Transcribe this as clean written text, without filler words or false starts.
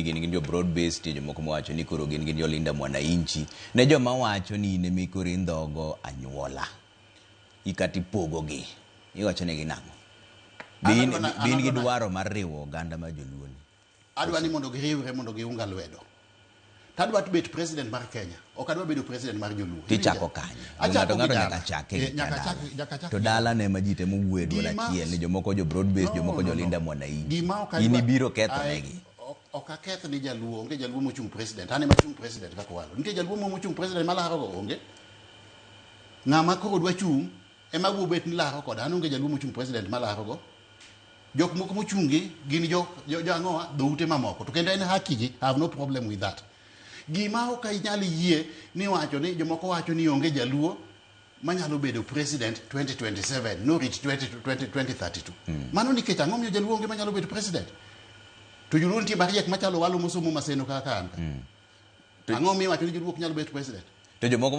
ni gin jo broad based, jomoko mawacho ni koro gin jo Linda Mwananchi, ne joma wacho ni ne mikori ndhogo anyuola ikati pogogi iwacho ne ginang'o bin gi dwaro mar riwo oganda ma joluo ni. Adwa ni mondo giriwre mondo giunga lwedo. Tadwa to bet president mar Kenya, ok adwa bedo president mar joluo. Tichako kanye ng'ato nyaka chake to dala ne ma ji temo wuoyo dwol achiel ni jomoko jo broad based, jomoko jo Linda Mwananchi. In ibiro ketho negi. Ok aketh ni jaluo, onge jaluo mochung president. Ane machung president kaka walo. Nitie jaluo mochung president malaro go onge. Ng'ama koro dwa chung ema wuo bet ni laro koda, an onge jaluo mochung president malaro go. Jok moko mochungi gin jo ang'owa dhoute mamoko. To kendo en haki gi, I have no problem with that. Gima ok inyalo yie ni wacho ni jomoko wacho ni onge jaluo manyalo bedo president 2027, no reach 2032. Mano nikech ang'o miyo jaluo onge manyalo bedo president? To joluo nitie mariek machalo walo mosomo maseno kaka an. Ang'o miyo wacho ni joluo ok nyalo bedo president? To jomoko